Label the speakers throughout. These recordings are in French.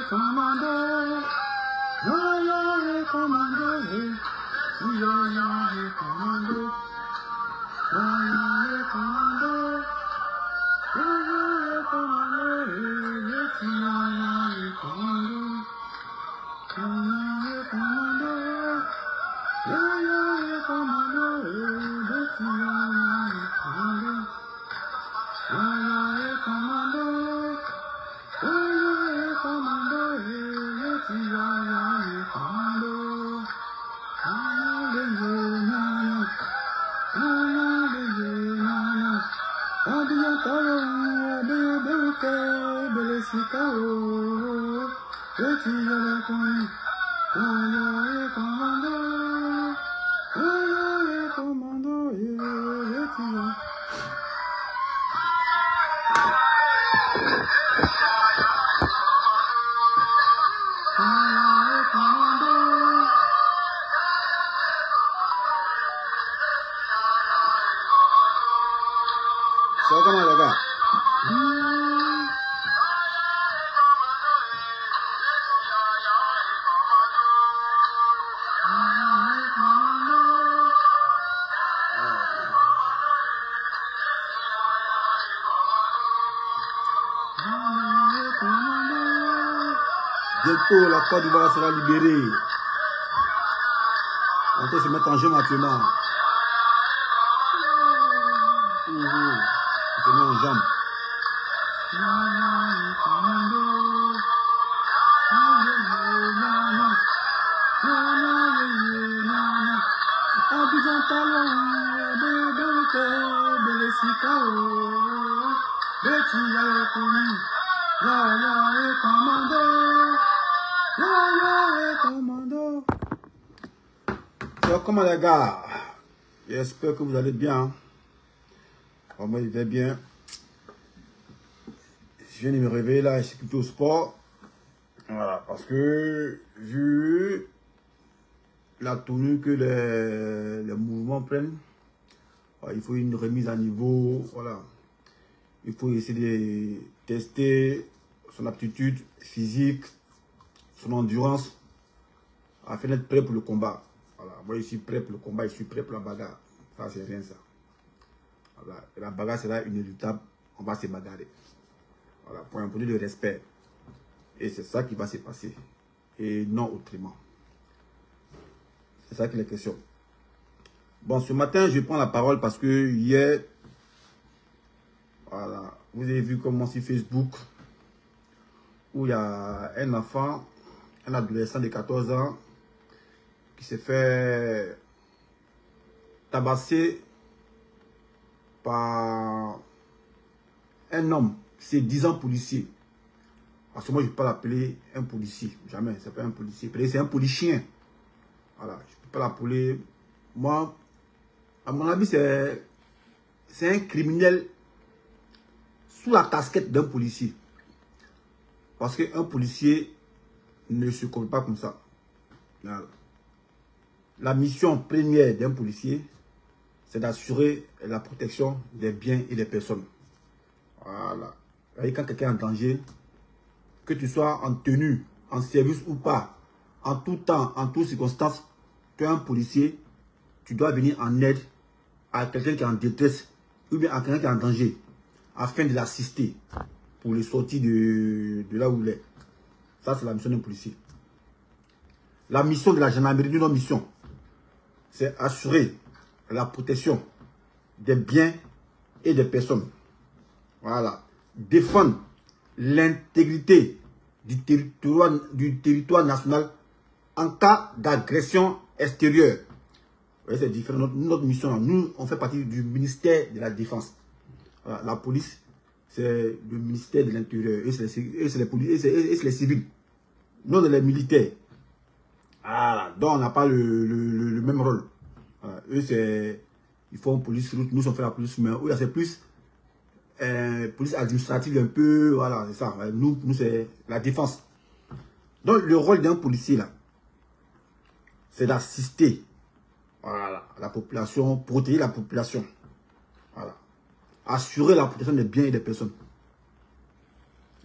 Speaker 1: commando, yo commando, yo commando,
Speaker 2: Ça va comment les gars? Bientôt la Côte d'Ivoire sera libérée. On peut se mettre en jeu maintenant. On se met en jambe. Alors, comment les gars? J'espère que vous allez bien. Moi, je vais bien. Je viens de me réveiller là, je suis plutôt au sport. Voilà, parce que vu la tenue que les mouvements prennent, il faut une remise à niveau. Voilà. Il faut essayer de tester son aptitude physique, son endurance, afin d'être prêt pour le combat. Voilà. Moi, je suis prêt pour le combat, je suis prêt pour la bagarre. Ça, c'est rien ça. Voilà. La bagarre sera inéluctable, on va se bagarrer. Voilà, pour un produit de respect. Et c'est ça qui va se passer. Et non autrement. C'est ça qui est la question. Bon, ce matin, je prends la parole parce que hier, voilà, vous avez vu comment sur Facebook, où il y a un enfant, un adolescent de 14 ans, qui s'est fait tabasser par un homme, c'est 10 ans policier. Parce que moi, je ne peux pas l'appeler un policier. Jamais, c'est pas un policier. C'est un policier. Voilà, je ne peux pas l'appeler. Moi, à mon avis, c'est un criminel sous la casquette d'un policier. Parce qu'un policier ne se comporte pas comme ça. Voilà. La mission première d'un policier, c'est d'assurer la protection des biens et des personnes. Voilà. Et quand quelqu'un est en danger, que tu sois en tenue, en service ou pas, en tout temps, en toutes circonstances, tu es un policier, tu dois venir en aide à quelqu'un qui est en détresse ou bien à quelqu'un qui est en danger, afin de l'assister pour le sortir de là où il est. Ça, c'est la mission d'un policier. La mission de la gendarmerie, d'une autre mission, c'est assurer la protection des biens et des personnes. Voilà. Défendre l'intégrité du territoire national en cas d'agression extérieure. C'est différent. Notre mission, nous, on fait partie du ministère de la Défense. Voilà. La police, c'est le ministère de l'Intérieur. Et c'est les civils. Nous, on est les militaires. Voilà. Donc, on n'a pas le même rôle. Voilà. Eux, c'est... Ils font police route. Nous, on fait la police mais eux, c'est plus... police administrative un peu, voilà, c'est ça. Nous c'est la défense. Donc, le rôle d'un policier, là, c'est d'assister, voilà, la population, protéger la population. Voilà. Assurer la protection des biens et des personnes.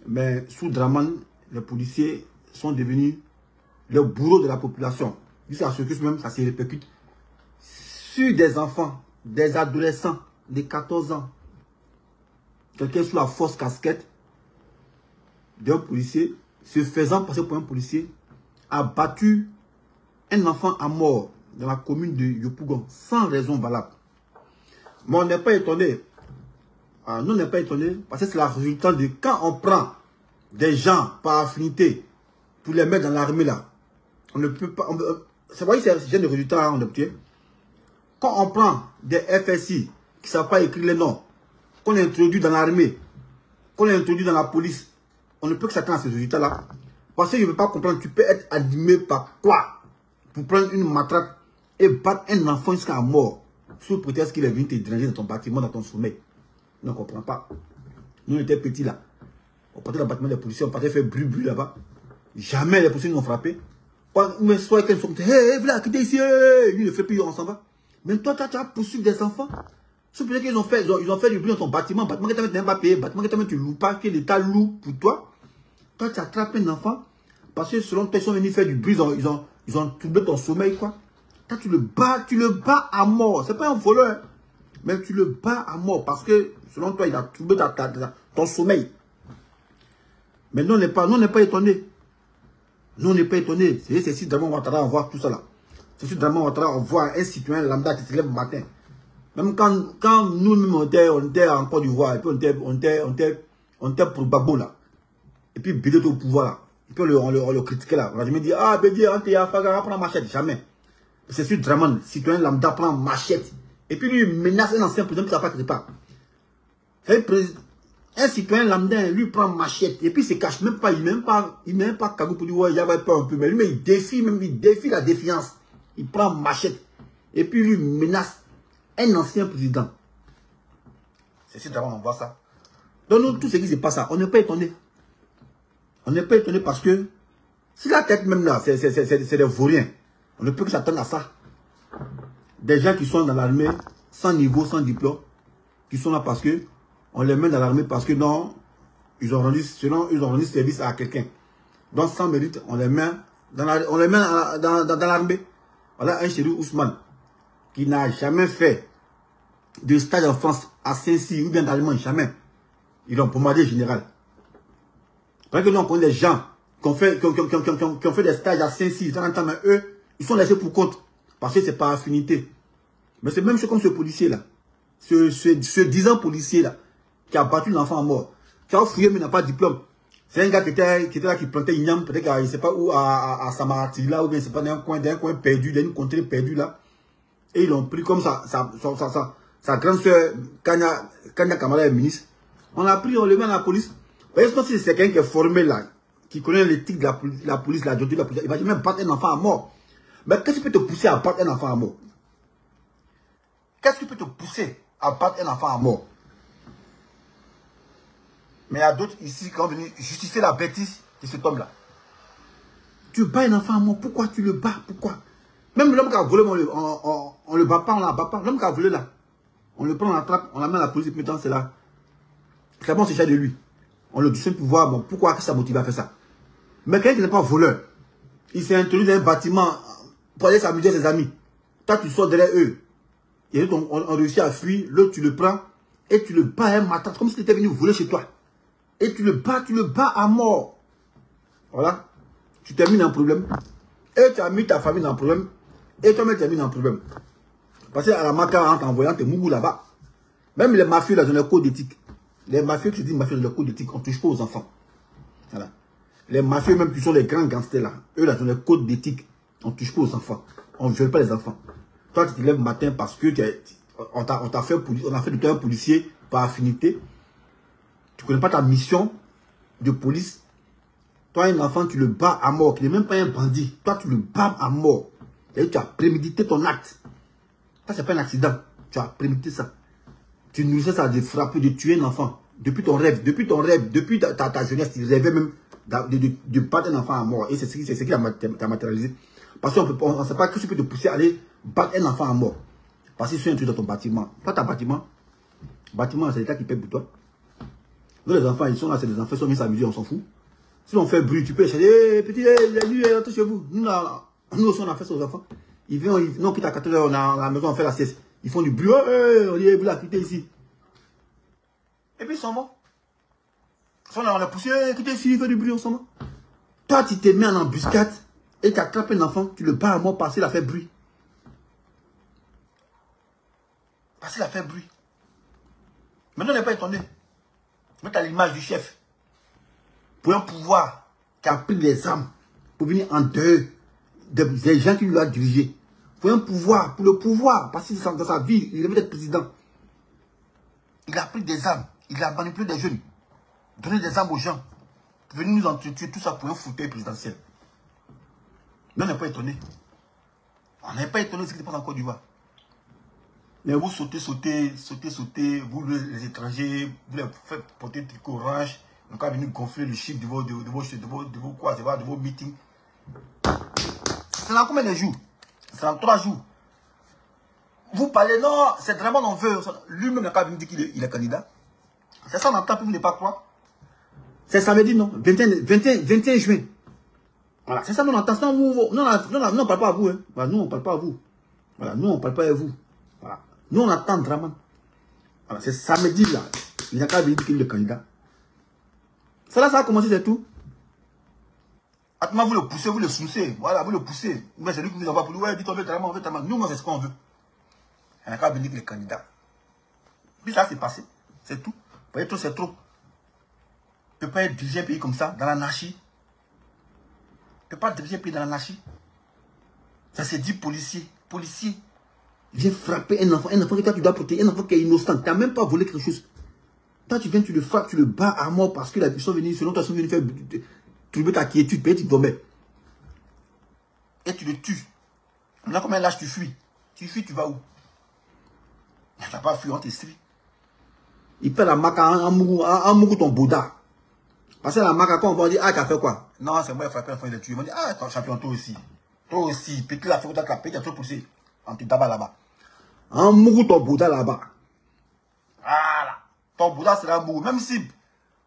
Speaker 2: Mais sous Draman, les policiers sont devenus les bourreaux de la population. Jusqu'à ce que même ça se répercute sur des enfants, des adolescents de 14 ans. Quelqu'un sous la fausse casquette d'un policier, se faisant passer pour un policier, a battu un enfant à mort dans la commune de Yopougon sans raison valable. Mais on n'est pas étonné. Nous, on n'est pas étonné parce que c'est la résultante de quand on prend des gens par affinité pour les mettre dans l'armée là. On ne peut pas. C'est vrai que c'est ce genre de résultat on obtient. Quand on prend des FSI qui ne savent pas écrire les noms, qu'on introduit dans l'armée, qu'on introduit dans la police, on ne peut que s'attendre à ces résultats-là. Parce que je ne peux pas comprendre, tu peux être animé par quoi pour prendre une matraque et battre un enfant jusqu'à mort, sous prétexte qu'il est venu te déranger dans ton bâtiment, dans ton sommeil. On ne comprend pas. Nous, on était petits là. On partait dans le bâtiment des policiers, on partait faire bruit là-bas. Jamais les policiers nous ont frappé. Mais soit qu'ils sont comme ça, hé, voilà, quittez ici, lui, il ne fait plus, on s'en va. Mais toi, tu as poursuivi des enfants. C'est peut-être qu'ils ont fait du bruit dans ton bâtiment que tu n'as pas payé, bâtiment que tu ne loues pas, que l'État loue pour toi. Toi, tu as attrapé un enfant parce que selon toi, ils sont venus faire du bruit, ils ont troublé ton sommeil, quoi. Toi, tu le bats à mort. C'est pas un voleur, mais tu le bats à mort parce que selon toi, il a troublé ton sommeil. Mais nous, on n'est pas étonnés. Nous, on n'est pas étonnés. C'est si Draman Ouattara, on voit tout ça là. C'est si Draman Ouattara, on voit un citoyen lambda qui se lève le matin. Même quand nous-mêmes, on était en Côte d'Ivoire, et puis on était pour Gbagbo là. Et puis Bédé au pouvoir là. Et puis on le critiquait là. On a jamais dit, ah Bédé, on prend machette. Jamais. C'est sur Draman, citoyen lambda prend machette. Et puis lui, il menace un ancien président qui ne s'appelle pas. Un citoyen lambda, lui prend machette. Et puis il se cache même pas, il ne met pas Kagou pour dire, ouais, il y avait pas un peu. Mais lui, il défie la défiance. Il prend machette. Et puis lui, menace un ancien président. C'est si Draman, on voit ça. Donc nous, tout ce qui se passe là, on n'est pas étonné. On n'est pas étonné parce que si la tête même là, c'est des vauriens, on ne peut que s'attendre à ça. Des gens qui sont dans l'armée, sans niveau, sans diplôme, qui sont là parce que on les met dans l'armée parce que non, ils ont rendu service à quelqu'un. Donc sans mérite, on les met dans l'armée. Voilà un chéri Ousmane qui n'a jamais fait de stage en France à Saint-Cyr ou bien d'Allemagne, jamais. Ils l'ont pomadé général. Parce que nous, on connaît des gens qui ont fait des stages à Saint-Cyr, mais eux, ils sont laissés pour compte. Parce que c'est par affinité. Mais c'est même chose comme ce policier-là. Ce 10 ans policier-là, qui a battu l'enfant à mort, qui a fouillé mais n'a pas de diplôme. C'est un gars qui était là, qui plantait Ignam, peut-être qu'il ne sait pas où, à Samarati, là, ou bien c'est pas d'un coin perdu, d'une contrée perdue, là. Et ils l'ont pris comme ça, sa grande soeur, Kanya Kamala est ministre. On l'a pris, on le met à la police. Vous voyez, si c'est quelqu'un qui est formé là, qui connaît l'éthique de la police, la déontologie de la police, il va jamais battre un enfant à mort. Mais qu'est-ce qui peut te pousser à battre un enfant à mort? Qu'est-ce qui peut te pousser à battre un enfant à mort? Mais il y a d'autres ici qui ont venu justifier la bêtise de cet homme-là. Tu bats un enfant à mort, pourquoi tu le bats? Pourquoi? Même l'homme qui a volé, on le bat pas, on la bat pas. L'homme qui a volé là, on le prend, on l'attrape, on l'amène à la police, et puis c'est là. C'est bon, c'est cher de lui. On le dit pour voir bon, pourquoi ça motive à faire ça. Mais quelqu'un qui n'est pas voleur, il s'est introduit dans un bâtiment pour aller s'amuser avec ses amis. Toi, tu sors derrière eux. Et on réussit à fuir, l'autre, tu le prends et tu le bats un matin, comme si tu étais venu voler chez toi. Et tu le bats à mort. Voilà. Tu t'es mis dans un problème. Et tu as mis ta famille dans un problème. Et toi-même, tu as mis dans un problème. Parce qu'à la maca, en t'envoyant tes mougous là-bas, même les mafieux, là, dans le code d'éthique. Les mafieux qui se disent mafieux dans le code d'éthique, on ne touche pas aux enfants. Voilà. Les mafieux, même qui sont les grands gangsters là, eux là, dans le code d'éthique, on ne touche pas aux enfants. On ne viole pas les enfants. Toi, tu te lèves le matin parce que on a fait de toi un policier par affinité. Tu ne connais pas ta mission de police. Toi, un enfant, tu le bats à mort, qui n'est même pas un bandit. Toi, tu le bats à mort. Et tu as prémédité ton acte. Ça, ce n'est pas un accident. Tu as prémédité ça. Tu nourrissais ça de frapper, de tuer un enfant. Depuis ton rêve, depuis ta jeunesse, tu rêvais même de battre un enfant à mort. Et c'est ce qui t'a matérialisé. Parce qu'on ne sait pas que ce qui peut te pousser à aller battre un enfant à mort. Parce qu'ils sont intrus dans ton bâtiment. Toi, ta bâtiment, c'est l'État qui paie pour toi. Nous, les enfants, ils sont là, c'est des enfants, ils sont venus s'amuser, on s'en fout. Si on fait bruit, tu peux chercher, hey, petit, lui, rentre chez vous. Nous aussi, on a fait ça aux enfants. Ils viennent, non, quitte à 14 h, on a la maison, on fait la sieste. Ils font du bruit, on dit, vous la quittez ici. Et puis ils s'en vont. On a poussé, quittez ici, il fait du bruit, on s'en va. Toi, tu te mets en embuscade et tu attrapes un enfant, tu le bats à mort parce qu'il a fait bruit. Parce qu'il a fait bruit. Maintenant, on n'est pas étonné. Mais tu as l'image du chef. Pour un pouvoir qui a pris les armes pour venir en dehors des gens qui lui ont dirigé. Pour un pouvoir, pour le pouvoir, parce que dans sa vie, il devait être président. Il a pris des armes, il a manipulé des jeunes, donné des armes aux gens, pour venir nous en tuer, tout ça pour un fauteuil présidentiel. Mais on n'est pas étonné. On n'est pas étonné de ce qui se passe en Côte d'Ivoire. Mais vous sautez, vous les étrangers, vous les faites porter des tricot orange, donc quand venir gonfler le chiffre de vos meetings. C'est dans combien de jours? C'est dans 3 jours. Vous parlez, non, c'est vraiment on veut. Lui-même n'a pas venu dire qu'il est candidat. C'est ça, on entend, puis vous ne pas croire. C'est samedi, non? 21 juin. Voilà, c'est ça, nous on entend. Nous, on ne parle pas à vous. Hein. Voilà, nous, on ne parle pas à vous. Voilà, nous, on ne parle pas à vous. Voilà. Nous, on attend vraiment. Voilà, c'est samedi, là. Il n'a qu'à venir dire qu'il est candidat. Ça, là, ça a commencé, c'est tout. Attends, vous le poussez, vous le soucez. Voilà, vous le poussez. Mais c'est lui qui vous envoie pour lui. Ouais, dites, on veut tellement, on veut tellement. Nous, on fait ce qu'on veut. Il n'a qu'à venir que les candidats. Puis ça, c'est passé. C'est tout. Vous voyez, tout, c'est trop. Tu ne peux pas être dirigé un pays comme ça, dans l'anarchie. Tu ne peux pas diriger un pays dans l'anarchie. Ça, c'est dit policier. Policier. Viens frapper un enfant que toi, tu dois protéger, un enfant qui est innocent. Tu n'as même pas volé quelque chose. Toi, tu viens, tu le frappes, tu le bats à mort parce que ils sont venus, selon toi, ils sont venus faire trouver ta quiétude, peut-être tu dormais. Et tu le tues. Maintenant, combien l'âge tu fuis? Tu fuis, tu vas où? Tu n'as pas fui, on t'estrie. Il fait la maca en mougou ton Bouddha. Parce que la maca, quand on va dire, ah, tu as fait quoi? Non, c'est moi qui ai frappé l'enfant, il a tué. Ils vont dire, ah, ton champion, toi aussi. Toi aussi. Petit la fait que tu as capé, tu as trop poussé. En petit tabac là-bas. En mougou ton Bouddha là-bas. Voilà. Ton Bouddha, c'est la mougou. Même si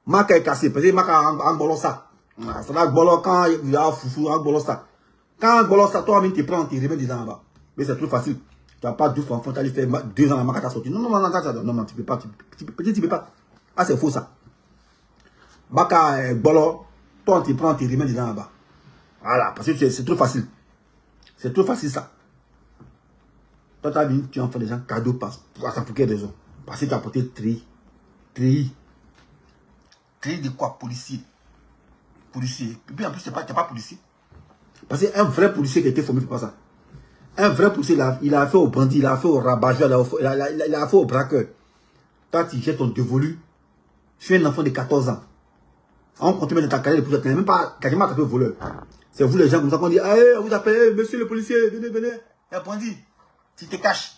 Speaker 2: maca est cassé, parce que maca en bolon ça. C'est là, bolon, quand il y a foufou, en bolon ça. Quand bolon ça, toi-même, tu prends, tu remets dedans là-bas. Mais c'est trop facile. Tu n'as pas 12 enfants, tu as fait 2 ans, la maca t'a sorti. Non, tu ne peux pas. Tu peux pas. Ah, c'est faux ça. Baka, bolo, toi, tu prends, tu remets dedans là-bas. Voilà, parce que c'est trop facile. C'est trop facile ça. Toi, tu as vu, tu en fais des gens cadeaux pour quelle raison? Parce que tu as porté tri. Tri de quoi? Policier. Policier. Et puis en plus, tu n'es pas policier. Parce qu'un vrai policier qui a été formé, il ne fait pas ça. Un vrai policier, il a fait au bandit, il a fait au rabageur, il a fait au braqueur. Toi, tu jettes ton dévolu sur un enfant de 14 ans. On continue de ta carrière de policier, tu n'as même pas quasiment attrapé le voleur. C'est vous les gens comme ça qu'on dit, on vous appelle, monsieur le policier, venez. Et un bandit, tu te caches.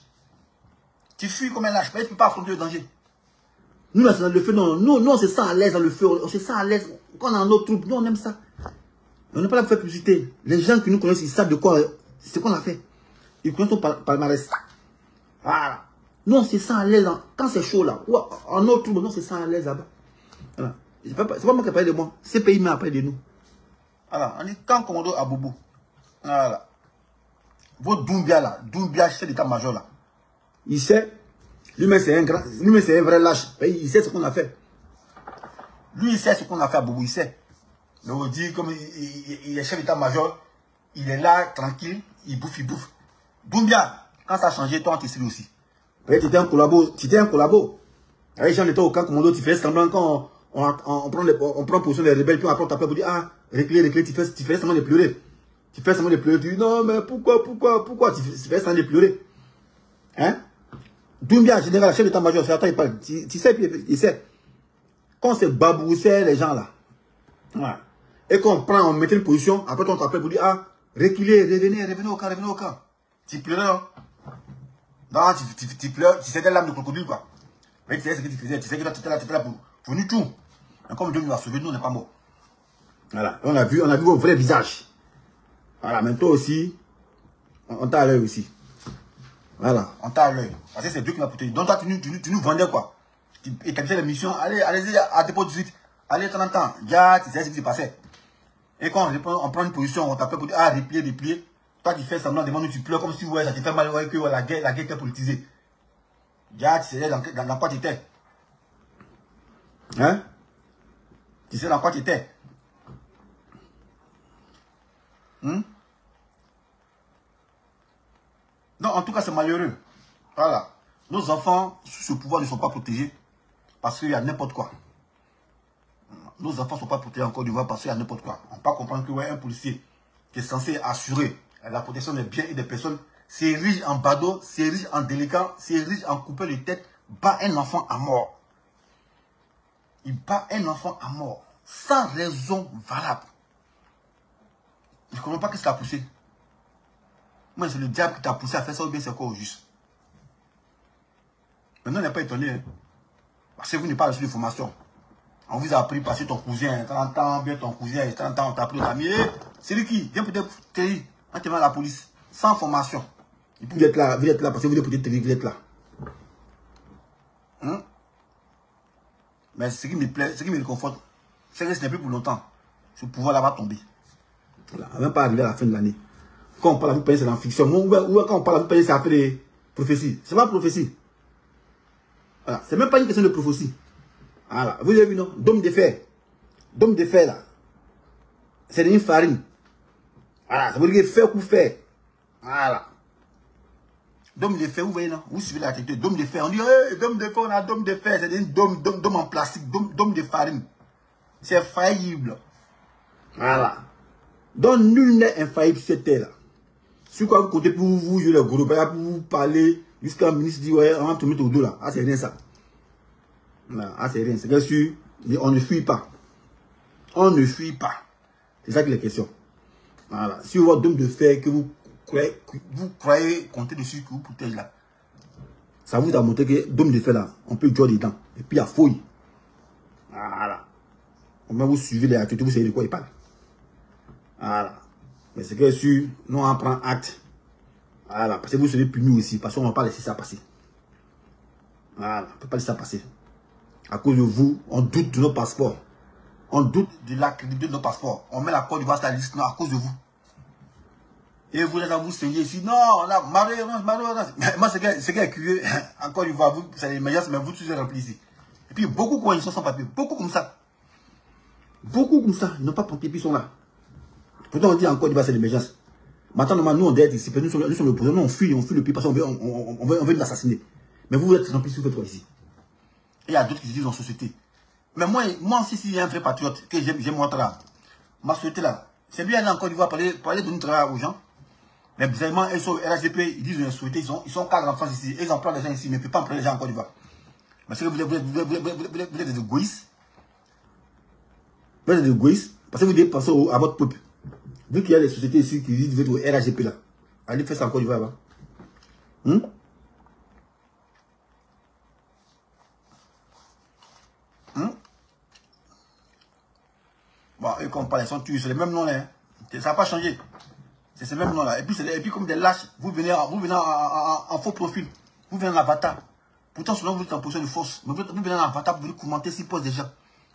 Speaker 2: Tu fuis comme un lâche, tu ne peux pas affronter le danger. Nous, là, c'est dans le feu, non, nous, on se sent à l'aise dans le feu, on se sent à l'aise. Quand on a notre troupe, nous, on aime ça. On n'est pas là pour faire publicité. Les gens qui nous connaissent, ils savent de quoi, c'est ce qu'on a fait. Ils connaissent ton palmarès. Voilà. Nous, on se sent à l'aise. Quand c'est chaud là, en notre troupe, nous, on se sent à l'aise là-bas. Voilà. C'est pas moi qui ai parlé de moi. Ces pays m'a parlé de nous. Voilà. On dit quand commando à Bobo. Voilà. Votre Doumbia là, Doumbia, chef d'état-major là. Il sait. Lui-même, c'est un vrai lâche. Il sait ce qu'on a fait. Lui, il sait ce qu'on a fait à Bobo. Il sait. Donc, on dit, comme il est chef d'état-major, il est là, tranquille, il bouffe. Doumbia, quand ça a changé, toi, tu sais aussi. Tu étais un collabo. Avec Jean était au camp commando, tu fais semblant quand on prend position des rebelles, puis après on t'appelle pour dire, ah, reculer, tu fais semblant de pleurer. Tu dis, non, mais pourquoi, tu fais semblant de pleurer. Hein? Doumbia, général, chef d'état-major, c'est attends, il parle. Tu sais, il sait. Quand c'est baboussé, les gens là. Voilà. Et qu'on on met une position, après on t'appelle pour dire, ah, reculez, revenez au camp. Tu pleurais, non? Non, tu pleures, tu sais des larmes de crocodile, quoi. Mais tu sais ce que tu faisais, tu sais que tu étais là pour nous tout. Mais comme Dieu nous a sauvés, nous, on n'est pas morts. Voilà. On a vu vos vrais visages. Voilà, mais toi aussi, on t'a à l'œil aussi. Voilà, on t'a à l'œil. Parce que c'est Dieu qui m'a protégé. Donc toi, tu nous vendais quoi? Tu établissais les missions, allez-y à dépôt 18. Allez, de temps en temps. Déjà, tu sais ce qui s'est passé. Et quand on prend une position, on t'appelle pour dire, ah, replier. Toi, tu fais semblant, demande, tu pleures comme si ouais, ça te fait mal, ouais, que ouais, la guerre était politisée. Déjà, tu sais dans quoi tu étais. Hein? Tu sais dans quoi tu étais. Donc, en tout cas, c'est malheureux. Voilà. Nos enfants, sous ce pouvoir, ne sont pas protégés parce qu'il y a n'importe quoi. Nos enfants ne sont pas protégés en Côte d'Ivoire parce qu'il y a n'importe quoi. On ne peut pas comprendre que ouais, un policier qui est censé assurer la protection des biens et des personnes s'érige en badaud, s'érige en délinquant, s'érige en coupeur de tête, bat un enfant à mort. Il bat un enfant à mort sans raison valable. Je ne comprends pas qu'est-ce qui a poussé. Moi, c'est le diable qui t'a poussé à faire ça ou bien c'est quoi au juste. Maintenant, on n'est pas étonné. Hein? Parce que vous n'avez pas reçu de formation. On vous a appris parce que ton cousin, 30 ans, bien ton cousin, 30 ans, on t'a appris l'ami. C'est lui qui vient peut-être te en te à la police, sans formation. Et puis vous êtes là parce que vous êtes peut-être vous êtes là. Hein? Mais ce qui me plaît, ce qui me réconforte, c'est que ce n'est plus pour longtemps. Ce pouvoir-là va tomber. Voilà, on ne va même pas arriver à la fin de l'année. Quand on parle à vous payer, c'est dans la fiction. Ou quand on parle à vous payer, c'est après les prophéties. Ce n'est pas prophétie. Voilà. Ce n'est même pas une question de prophétie. Voilà. Vous avez vu, non? Dôme de fer. Dôme de fer, là. C'est une farine. Voilà. Ça veut dire fer pour fer. Voilà. Dôme de fer, vous voyez, non? Vous suivez la tête. Dôme de fer. On dit, hey, dôme de fer, on a dôme de fer. C'est une dôme en plastique. Dôme de farine. C'est faillible. Voilà. Donc, nul n'est infaillible sur cette terre-là. Sur quoi vous comptez pour vous jouer le gros, pour vous parler, jusqu'à un ministre dit, ouais, on va te mettre au dos là. Ah, c'est rien ça. Ah, c'est rien. C'est bien sûr, on ne fuit pas. On ne fuit pas. C'est ça qui est la question. Voilà. Si votre dôme de fer que vous croyez compter dessus, que vous protège là, ça vous a montré que dôme de fer là, on peut jouer dedans. Et puis il y a fouille. Voilà. Au moins vous suivez les activités, vous savez de quoi il parle. Voilà. Mais c'est que sûr, nous on prend acte. Voilà. Parce que vous serez punis aussi. Parce qu'on ne va pas laisser ça passer. Voilà. On ne peut pas laisser ça passer. À cause de vous, on doute de nos passeports. On doute de la crédibilité de nos passeports. On met la Côte d'Ivoire sur la liste, non, à cause de vous. Et vous êtes à vous saigner ici. Non, on a malheureusement. Moi, c'est qui est curieux. En Côte d'Ivoire, vous, c'est les meilleurs, mais vous tous êtes remplis ici. Et puis, beaucoup qui sont sans papier. Beaucoup comme ça. Beaucoup comme ça. Ils n'ont pas de papier, puis ils sont là. Pourtant, on dit en Côte d'Ivoire, c'est l'émergence. Maintenant, nous, on doit être ici. Nous sommes le président. Nous, on fuit le pays parce qu'on veut nous assassiner. Mais vous êtes remplis sur votre ici. Et il y a d'autres qui se disent en société. Mais moi aussi, s'il y a un vrai patriote, que j'aime montre là, ma société là, c'est bien aller en Côte d'Ivoire pour aller donner du travail aux gens. Mais vraiment, ils sont RHDP, ils disent une société, ils sont cadres en France ici, ils emploient les gens ici, mais ils ne peuvent pas employer les gens en Côte d'Ivoire. Parce que vous êtes des égoïstes. Vous êtes des égoïstes, parce que vous devez penser à votre peuple. Vu qu'il y a des sociétés ici qui disent vous êtes au RHDP là, allez faire ça en Côte d'Ivoire. Bon, eux, quand on parle, ils sont tués, c'est les mêmes noms là. Hein. Ça n'a pas changé. C'est ces mêmes noms là. Et puis comme des lâches, vous venez en faux profil. Vous venez en avatar. Pourtant, selon vous êtes en position de force. Mais vous venez en avatar pour venir commenter s'ils posent des gens.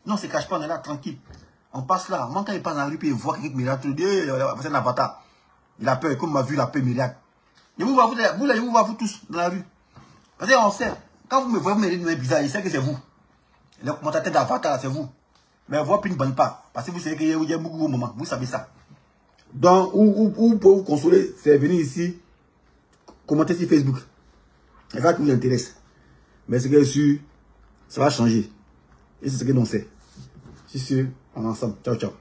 Speaker 2: Non, on ne se cache pas, on est là tranquille. On passe là. Moi, quand il passe dans la rue, puis il voit quelqu'un miracle, il dit, c'est un avatar. Il a peur. Comme il m'a vu, il a peur miracle. Et vous vous tous dans la rue. Parce qu'on sait. Quand vous me voyez, vous me dites bizarre, il sait que c'est vous. Le commentateur d'avatar, c'est vous. Mais voir puis ne bannit pas. Parce que vous savez qu'il y a beaucoup de moments. Vous savez ça. Donc, où pour vous consoler, c'est venir ici, commenter sur Facebook. C'est ça qui vous intéresse. Mais c'est que sûr, ça va changer. Et c'est ce que l'on sait. C'est sûr, on est ensemble. Ciao, ciao.